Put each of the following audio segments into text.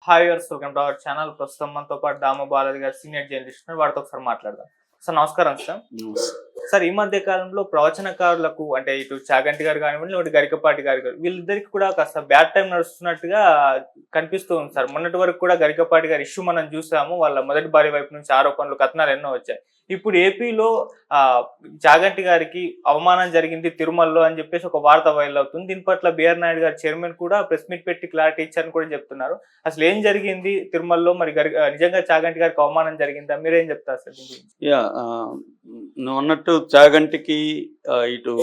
Hi viewers, welcome to our channel. ప్రస్తుతం మనతో పాటు దామ బాలాజీ గారు సీనియర్ జర్నలిస్ట్ ఉన్నారు. వారితో ఒకసారి మాట్లాడదాం. సార్ నమస్కారం సార్. సార్ ఈ మధ్య కాలంలో ప్రవచనకారులకు అంటే ఇటు చాగంటి గారు కానివ్వండి, ఇటు గరికపాటి గారు వీళ్ళిద్దరికి కూడా కాస్త బ్యాడ్ టైం నడుస్తున్నట్టుగా కనిపిస్తూ ఉంది సార్. మొన్నటి వరకు కూడా గరికపాటి గారి ఇష్యూ మనం చూసాము. వాళ్ళ మొదటి భార్య వైపు నుంచి ఆరోపణలు, కథనాలు ఎన్నో వచ్చాయి. ఇప్పుడు ఏపీలో చాగంటి గారికి అవమానం జరిగింది తిరుమలలో అని చెప్పేసి ఒక వార్త వైరల్ అవుతుంది. దీని పట్ల బిఆర్ నాయుడు గారు చైర్మన్ కూడా ప్రెస్ మీట్ పెట్టి క్లారిటీ ఇచ్చారని కూడా చెప్తున్నారు. అసలు ఏం జరిగింది తిరుమలలో? మరి నిజంగా చాగంటి గారికి అవమానం జరిగిందా? మీరేం చెప్తారు సార్? నువ్వు అన్నట్టు చాగంటికి ఇటు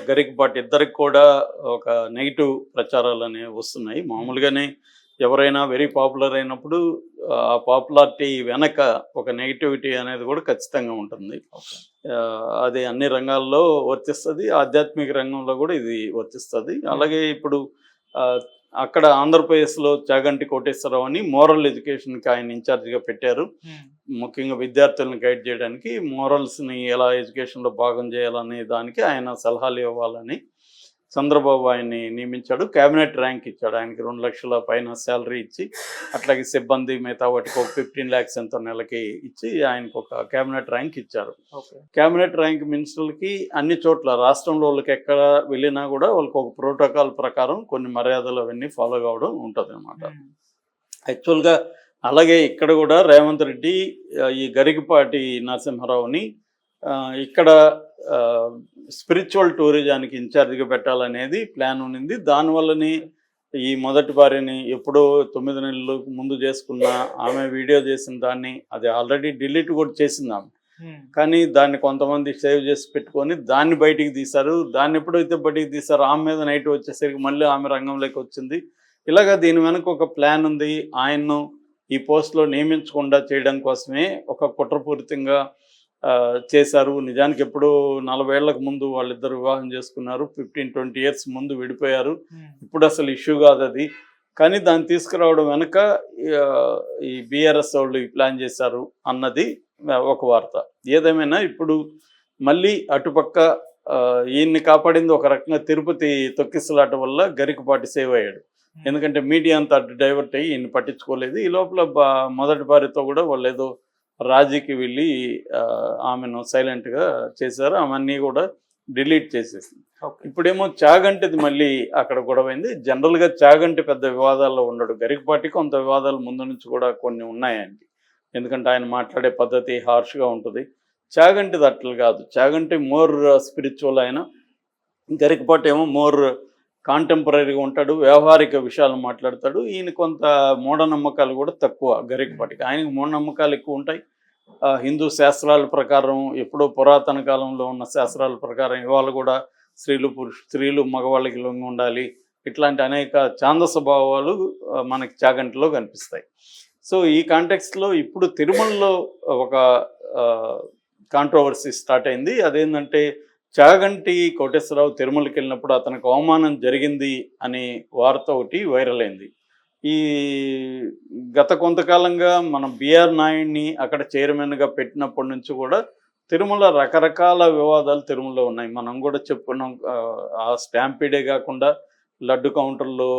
గరికపాటి ఇద్దరికి కూడా ఒక నెగిటివ్ ప్రచారాలు అనేవి వస్తున్నాయి. మామూలుగానే ఎవరైనా వెరీ పాపులర్ అయినప్పుడు ఆ పాపులారిటీ వెనక ఒక నెగిటివిటీ అనేది కూడా ఖచ్చితంగా ఉంటుంది. అది అన్ని రంగాల్లో వర్తిస్తుంది, ఆధ్యాత్మిక రంగంలో కూడా ఇది వర్తిస్తుంది. అలాగే ఇప్పుడు అక్కడ ఆంధ్రప్రదేశ్లో చాగంటి కోటేశ్వరరావు అని మోరల్ ఎడ్యుకేషన్కి ఆయన ఇన్ఛార్జిగా పెట్టారు. ముఖ్యంగా విద్యార్థులను గైడ్ చేయడానికి, మోరల్స్ని ఎలా ఎడ్యుకేషన్లో భాగం చేయాలనే దానికి ఆయన సలహాలు ఇవ్వాలని చంద్రబాబు ఆయన్ని నియమించాడు. క్యాబినెట్ ర్యాంక్ ఇచ్చాడు. ఆయనకి 2 లక్షల పైన శాలరీ ఇచ్చి, అట్లాగే సిబ్బంది మిగతా వాటికి ఒక 15 lakhs ఎంతో నెలకి ఇచ్చి ఆయనకు ఒక క్యాబినెట్ ర్యాంక్ ఇచ్చారు. క్యాబినెట్ ర్యాంక్ మినిస్టర్లకి అన్ని చోట్ల రాష్ట్రంలో వాళ్ళకి ఎక్కడ వెళ్ళినా కూడా వాళ్ళకి ఒక ప్రోటోకాల్ ప్రకారం కొన్ని మర్యాదలు అవన్నీ ఫాలో కావడం ఉంటుంది అన్నమాట. యాక్చువల్గా అలాగే ఇక్కడ కూడా రేవంత్ రెడ్డి ఈ గరికపాటి నరసింహారావుని ఇక్కడ స్పిరిచువల్ టూరిజానికి ఇన్ఛార్జిగా పెట్టాలనేది ప్లాన్ ఉన్నింది. దానివల్లనే ఈ మొదటి భార్యని ఎప్పుడో 9 నెలలు ముందు చేసుకున్న ఆమె వీడియో చేసిన దాన్ని అది ఆల్రెడీ డిలీట్ కూడా చేసింది ఆమె. కానీ దాన్ని కొంతమంది సేవ్ చేసి పెట్టుకొని దాన్ని బయటికి తీశారు. దాన్ని ఎప్పుడైతే బయటికి తీశారో ఆమె మీద నైట్ వచ్చేసరికి మళ్ళీ ఆమె రంగంలోకి వచ్చింది. ఇలాగా దీని వెనక ఒక ప్లాన్ ఉంది. ఆయన్ను ఈ పోస్ట్లో నియమించకుండా చేయడం కోసమే ఒక కుట్రపూరితంగా చేశారు. నిజానికి ఎప్పుడో 40 ఏళ్లకు ముందు వాళ్ళిద్దరు వివాహం చేసుకున్నారు. 15-20 years ముందు విడిపోయారు. ఇప్పుడు అసలు ఇష్యూ కాదు అది. కానీ దాన్ని తీసుకురావడం వెనుక ఈ బీఆర్ఎస్ వాళ్ళు ప్లాన్ చేశారు అన్నది ఒక వార్త. ఏదేమైనా ఇప్పుడు మళ్ళీ అటుపక్క ఈయన్ని కాపాడింది ఒక రకంగా తిరుపతి తొక్కిసలాట వల్ల గరికపాటి సేవ్ అయ్యాడు. ఎందుకంటే మీడియా అంతా అటు డైవర్ట్ అయ్యి ఈయన్ని పట్టించుకోలేదు. ఈ లోపల మొదటి భార్యతో కూడా వాళ్ళు ఏదో రాజీకి వెళ్ళి ఆమెను సైలెంట్గా చేశారు. ఆమెన్నీ కూడా డిలీట్ చేసేసింది. ఇప్పుడేమో చాగంటిది మళ్ళీ అక్కడ గొడవైంది. జనరల్గా చాగంటి పెద్ద వివాదాల్లో ఉండడు. గరికపాటి కొంత వివాదాలు ముందు నుంచి కూడా కొన్ని ఉన్నాయండి. ఎందుకంటే ఆయన మాట్లాడే పద్ధతి హార్ష్గా ఉంటుంది. చాగంటిది అట్లా కాదు. Chaganti more spiritual. ఆయన గరికపాటి ఏమో మోర్ కాంటెంపరీగా ఉంటాడు, వ్యవహారిక విషయాలు మాట్లాడతాడు. ఈయన కొంత మూఢనమ్మకాలు కూడా తక్కువ గరికపాటికి. ఆయనకు మూఢనమ్మకాలు ఎక్కువ ఉంటాయి. హిందూ శాస్త్రాల ప్రకారం, ఎప్పుడో పురాతన కాలంలో ఉన్న శాస్త్రాల ప్రకారం ఇవాళ కూడా స్త్రీలు మగవాళ్ళకి లొంగి ఉండాలి, ఇట్లాంటి అనేక ఛాందస భావాలు మనకి చాగంటిలో కనిపిస్తాయి. సో ఈ కాంటెక్స్ట్లో ఇప్పుడు తిరుమలలో ఒక కాంట్రవర్సీ స్టార్ట్ అయింది. అదేంటంటే చాగంటి కోటేశ్వరరావు తిరుమలకి వెళ్ళినప్పుడు అతనికి అవమానం జరిగింది అనే వార్త ఒకటి వైరల్ అయింది. ఈ గత కొంతకాలంగా మనం బిఆర్ నాయుడిని అక్కడ చైర్మన్గా పెట్టినప్పటి నుంచి కూడా తిరుమల రకరకాల వివాదాలు తిరుమలలో ఉన్నాయి. మనం కూడా చెప్పుకున్నాం. ఆ స్టాంపీడే కాకుండా లడ్డు కౌంటర్లో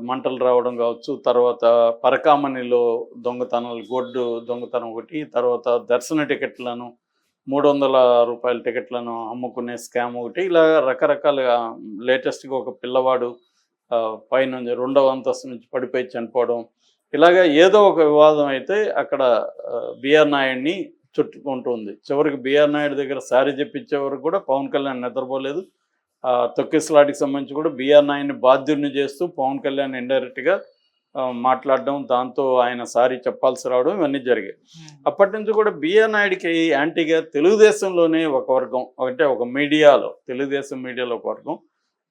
మంటలు రావడం కావచ్చు, తర్వాత పరకామణిలో దొంగతనాలు, గొడ్డు దొంగతనం ఒకటి, తర్వాత దర్శన టికెట్లను 300 రూపాయల టికెట్లను అమ్ముకునే స్కామ్ ఒకటి, ఇలా రకరకాలుగా. లేటెస్ట్గా ఒక పిల్లవాడు పైనుంచి 2వ అంతస్తు నుంచి పడిపోయి చనిపోవడం, ఇలాగా ఏదో ఒక వివాదం అయితే అక్కడ బిఆర్ నాయుడిని చుట్టుకుంటుంది. చివరికి బిఆర్ నాయుడు దగ్గర సారీ చెప్పించే వరకు కూడా పవన్ కళ్యాణ్ నిద్రపోలేదు. తొక్కిసలాటికి సంబంధించి కూడా బిఆర్ నాయుడిని బాధ్యుడిని చేస్తూ పవన్ కళ్యాణ్ ఇండైరెక్ట్గా మాట్లాడడం, దాంతో ఆయన సారీ చెప్పాల్సి రావడం, ఇవన్నీ జరిగాయి. అప్పటి నుంచి కూడా బిఆర్ నాయుడికి యాంటీగా తెలుగుదేశంలోనే ఒక వర్గం, అంటే ఒక మీడియాలో, తెలుగుదేశం మీడియాలో ఒక వర్గం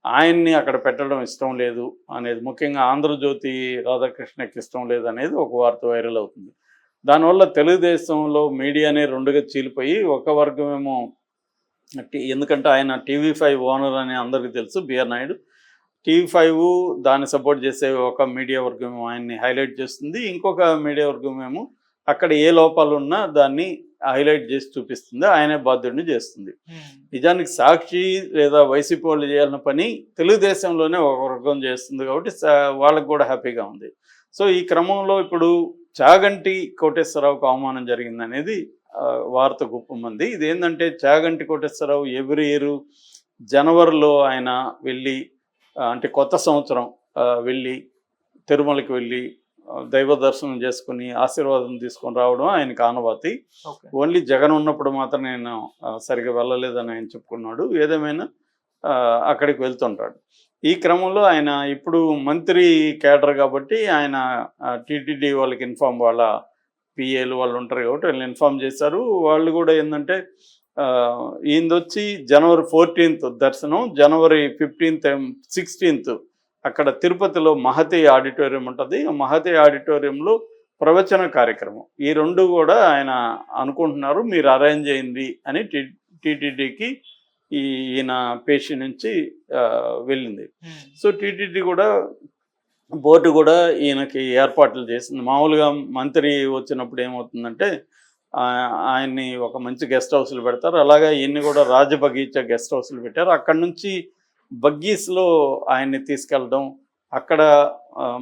ఆయన్ని అక్కడ పెట్టడం ఇష్టం లేదు అనేది, ముఖ్యంగా ఆంధ్రజ్యోతి రాధాకృష్ణకి ఇష్టం లేదు అనేది ఒక వార్త వైరల్ అవుతుంది. దానివల్ల తెలుగుదేశంలో మీడియానే 2గా చీలిపోయి ఒక వర్గమేమో, ఎందుకంటే ఆయన TV5 ఓనర్ అని అందరికీ తెలుసు బిఆర్ నాయుడు. TV5 దాన్ని సపోర్ట్ చేసే ఒక మీడియా వర్గం ఆయన్ని హైలైట్ చేస్తుంది. ఇంకొక మీడియా వర్గం ఏమో అక్కడ ఏ లోపాలు ఉన్నా దాన్ని హైలైట్ చేసి చూపిస్తుంది, ఆయనే బాధ్యుడిని చేస్తుంది. నిజానికి సాక్షి లేదా వైసీపీ వాళ్ళు చేయాల్సిన పని తెలుగుదేశంలోనే ఒక వర్గం చేస్తుంది కాబట్టి వాళ్ళకు కూడా హ్యాపీగా ఉంది. సో ఈ క్రమంలో ఇప్పుడు చాగంటి కోటేశ్వరరావుకు అవమానం జరిగిందనేది వార్త గుప్పమంది. ఇదేంటంటే చాగంటి కోటేశ్వరరావు ఎవ్రీ ఇయర్ జనవరిలో ఆయన వెళ్ళి అంటే కొత్త సంవత్సరం వెళ్ళి తిరుమలకి వెళ్ళి దైవ దర్శనం చేసుకుని ఆశీర్వాదం తీసుకొని రావడం ఆయనకు ఆనవాతి. ఓన్లీ జగన్ ఉన్నప్పుడు మాత్రం నేను సరిగా వెళ్ళలేదని ఆయన చెప్పుకున్నాడు. ఏదేమైనా అక్కడికి వెళ్తుంటాడు. ఈ క్రమంలో ఆయన ఇప్పుడు మంత్రి కేడర్ కాబట్టి ఆయన టీటీడీ వాళ్ళకి వాళ్ళ పిఏలు వాళ్ళు ఉంటారు కాబట్టి వాళ్ళు ఇన్ఫార్మ్ చేశారు. వాళ్ళు కూడా ఏంటంటే ఈయనదొచ్చి జనవరి 14th దర్శనం, జనవరి 15th 16th అక్కడ తిరుపతిలో మహతి ఆడిటోరియం ఉంటుంది. మహతి ఆడిటోరియంలో ప్రవచన కార్యక్రమం. ఈ రెండు కూడా ఆయన అనుకుంటున్నారు, మీరు అరేంజ్ అయింది అని టీటీడీకి ఈయన పేషి నుంచి వెళ్ళింది. సో టీటీడీ కూడా బోర్డు కూడా ఈయనకి ఏర్పాట్లు చేసింది. మామూలుగా మంత్రి వచ్చినప్పుడు ఏమవుతుందంటే ఆయన్ని ఒక మంచి గెస్ట్ హౌస్లు పెడతారు. అలాగే ఈయన్ని కూడా రాజబగీచా గెస్ట్ హౌస్లు పెట్టారు. అక్కడ నుంచి బగ్గీస్లో ఆయన్ని తీసుకెళ్ళడం, అక్కడ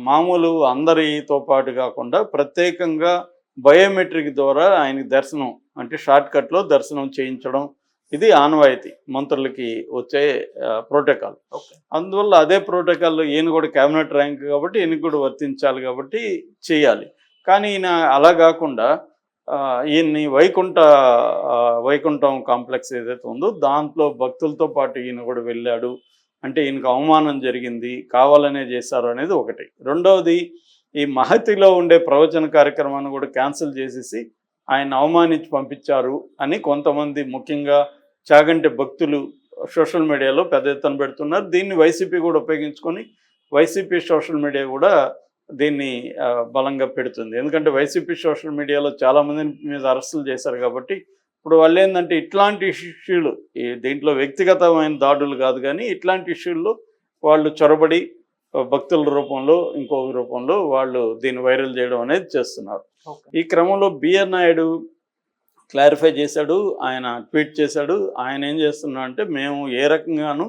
మామూలు అందరితో పాటు కాకుండా ప్రత్యేకంగా బయోమెట్రిక్ ద్వారా ఆయనకి దర్శనం అంటే షార్ట్ కట్లో దర్శనం చేయించడం, ఇది ఆనవాయితీ మంత్రులకి వచ్చే ప్రోటోకాల్. అందువల్ల అదే ప్రోటోకాల్లో ఈయన కూడా క్యాబినెట్ ర్యాంక్ కాబట్టి ఈయనకు కూడా వర్తించాలి కాబట్టి చేయాలి. కానీ ఈయన అలా కాకుండా ఈయన్ని వైకుంఠం కాంప్లెక్స్ ఏదైతే ఉందో దాంట్లో భక్తులతో పాటు ఈయన కూడా వెళ్ళాడు. అంటే ఈయనకు అవమానం జరిగింది, కావాలనే చేశారు అనేది ఒకటి. రెండవది ఈ మహతిలో ఉండే ప్రవచన కార్యక్రమాన్ని కూడా క్యాన్సిల్ చేసేసి ఆయన అవమానించి పంపించారు అని కొంతమంది ముఖ్యంగా చాగంటి భక్తులు సోషల్ మీడియాలో పెద్ద ఎత్తున పెడుతున్నారు. దీన్ని వైసీపీ కూడా ఉపయోగించుకొని వైసీపీ సోషల్ మీడియా కూడా దీన్ని బలంగా పెడుతుంది. ఎందుకంటే వైసీపీ సోషల్ మీడియాలో చాలామంది మీద అరెస్టులు చేశారు కాబట్టి ఇప్పుడు వాళ్ళు ఏంటంటే ఇట్లాంటి ఇష్యూలు, దీంట్లో వ్యక్తిగతమైన దాడులు కాదు కానీ ఇట్లాంటి ఇష్యూల్లో వాళ్ళు చొరబడి భక్తుల రూపంలో ఇంకొక రూపంలో వాళ్ళు దీన్ని వైరల్ చేయడం అనేది చేస్తున్నారు. ఈ క్రమంలో బిఆర్ నాయుడు క్లారిఫై చేశాడు, ఆయన ట్వీట్ చేశాడు. ఆయన ఏం చేస్తున్నా అంటే మేము ఏ రకంగానూ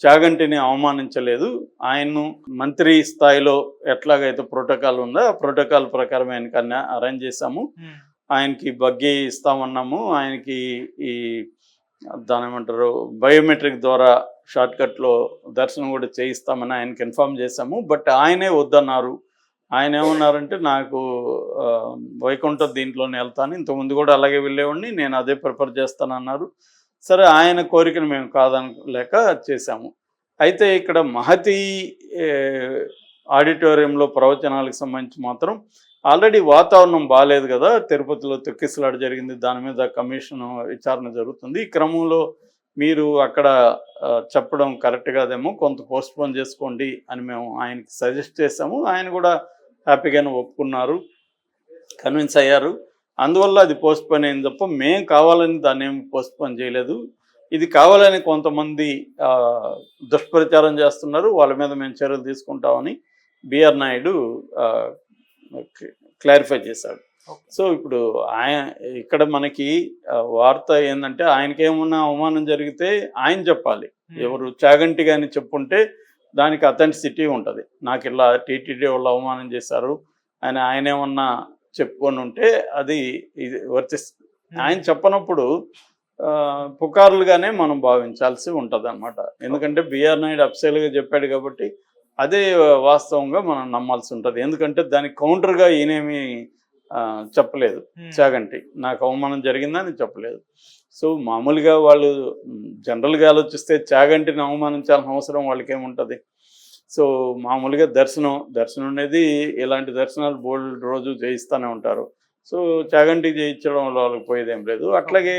చాగంటిని అవమానించలేదు, ఆయన్ను మంత్రి స్థాయిలో ఎట్లాగైతే ప్రోటోకాల్ ఉందో ఆ ప్రోటోకాల్ ప్రకారం ఆయనకి అన్ని అరేంజ్ చేశాము, ఆయనకి బగ్గీ ఇస్తామన్నాము, ఆయనకి ఈ దాని ఏమంటారు బయోమెట్రిక్ ద్వారా షార్ట్కట్లో దర్శనం కూడా చేయిస్తామని ఆయనకి ఇన్ఫార్మ్ చేశాము. బట్ ఆయనే వద్దన్నారు. ఆయన ఏమన్నారంటే నాకు వైకుంఠ దీంట్లోనే వెళ్తాను, ఇంతకుముందు కూడా అలాగే వెళ్ళేవాడిని, నేను అదే ప్రిఫర్ చేస్తానన్నారు. సరే ఆయన కోరికను మేము కాదనలేక చేశాము. అయితే ఇక్కడ మహతి ఆడిటోరియంలో ప్రవచనాలకు సంబంధించి మాత్రం ఆల్రెడీ వాతావరణం బాగాలేదు కదా, తిరుపతిలో తొక్కిసలాట జరిగింది, దాని మీద కమిషన్ విచారణ జరుగుతుంది. ఈ క్రమంలో మీరు అక్కడ చెప్పడం కరెక్ట్ కాదేమో, కొంత పోస్ట్పోన్ చేసుకోండి అని మేము ఆయనకి సజెస్ట్ చేసాము. ఆయన కూడా హ్యాపీగానే ఒప్పుకున్నారు, కన్విన్స్ అయ్యారు. అందువల్ల అది పోస్ట్పోన్ అయింది తప్ప మేము కావాలని దాన్ని ఏమి పోస్ట్పోన్ చేయలేదు. ఇది కావాలని కొంతమంది దుష్ప్రచారం చేస్తున్నారు, వాళ్ళ మీద మేము చర్యలు తీసుకుంటామని బిఆర్ నాయుడు క్లారిఫై చేశాడు. సో ఇప్పుడు ఇక్కడ మనకి వార్త ఏంటంటే ఆయనకేమన్నా అవమానం జరిగితే ఆయన చెప్పాలి. ఎవరు చాగంటి కానీ చెప్పుంటే దానికి అథెంటిసిటీ ఉంటుంది. నాకు ఇలా టీటీడీ వాళ్ళు అవమానం చేశారు అని ఆయన ఏమన్నా చెప్పుకొని ఉంటే అది ఇది వర్తిస్తుంది. ఆయన చెప్పనప్పుడు పుకార్లుగానే మనం భావించాల్సి ఉంటుంది అన్నమాట. ఎందుకంటే బిఆర్ నాయుడు అఫ్సైల్గా చెప్పాడు కాబట్టి అదే వాస్తవంగా మనం నమ్మాల్సి ఉంటుంది. ఎందుకంటే దానికి కౌంటర్గా ఈయనేమి చెప్పలేదు, చాగంటి నాకు అవమానం జరిగిందని చెప్పలేదు. సో మామూలుగా వాళ్ళు జనరల్గా ఆలోచిస్తే చాగంటిని అవమానించాల్సిన అవసరం వాళ్ళకి ఏముంటుంది. సో మామూలుగా దర్శనం అనేది ఇలాంటి దర్శనాలు బోల్డ్ రోజు చేయిస్తూనే ఉంటారు. సో చాగంటి చేయించడం వాళ్ళకి పోయేదేం లేదు. అట్లాగే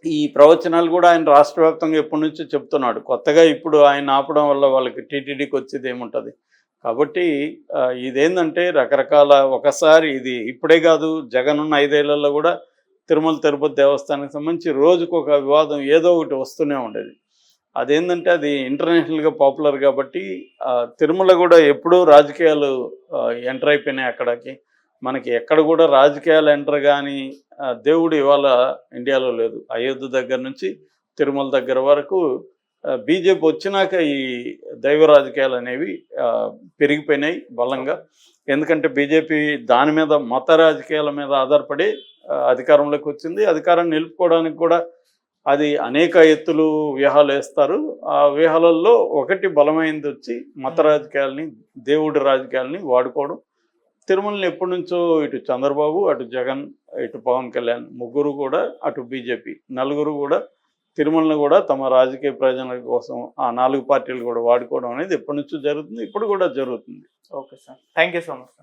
ఈ ప్రవచనాలు కూడా ఆయన రాష్ట్ర వ్యాప్తంగా ఎప్పటి నుంచో చెప్తున్నాడు. కొత్తగా ఇప్పుడు ఆయన ఆపడం వల్ల వాళ్ళకి టీటీడీకి వచ్చేది ఏముంటుంది. కాబట్టి ఇదేంటంటే రకరకాల ఒకసారి ఇది ఇప్పుడే కాదు, జగన్ ఉన్న 5 ఏళ్లలో కూడా తిరుమల తిరుపతి దేవస్థానానికి సంబంధించి రోజుకు ఒక వివాదం ఏదో ఒకటి వస్తూనే ఉండేది. అదేంటంటే అది ఇంటర్నేషనల్గా పాపులర్ కాబట్టి తిరుమల కూడా ఎప్పుడూ రాజకీయాలు ఎంటర్ అయిపోయినాయి అక్కడికి. మనకి ఎక్కడ కూడా రాజకీయాలు ఎంటర్ కానీ దేవుడు ఇవాళ ఇండియాలో లేదు. అయోధ్య దగ్గర నుంచి తిరుమల దగ్గర వరకు బీజేపీ వచ్చినాక ఈ దైవ రాజకీయాలు అనేవి పెరిగిపోయినాయి బలంగా. ఎందుకంటే బీజేపీ దాని మీద మత రాజకీయాల మీద ఆధారపడి అధికారంలోకి వచ్చింది. అధికారాన్ని నిలుపుకోవడానికి కూడా అది అనేక ఎత్తులు వ్యూహాలు వేస్తారు. ఆ వ్యూహాలలో ఒకటి బలమైనది వచ్చి మత రాజకీయాలని, దేవుడి రాజకీయాలని వాడుకోవడం. తిరుమలని ఎప్పటి నుంచో ఇటు చంద్రబాబు, అటు జగన్, ఇటు పవన్ కళ్యాణ్ ముగ్గురు కూడా, అటు బీజేపీ నలుగురు కూడా తిరుమలని కూడా తమ రాజకీయ ప్రయోజనాల కోసం ఆ 4 పార్టీలు కూడా వాడుకోవడం అనేది ఎప్పటి నుంచో జరుగుతుంది, ఇప్పుడు కూడా జరుగుతుంది. Okay sir, thank you so much.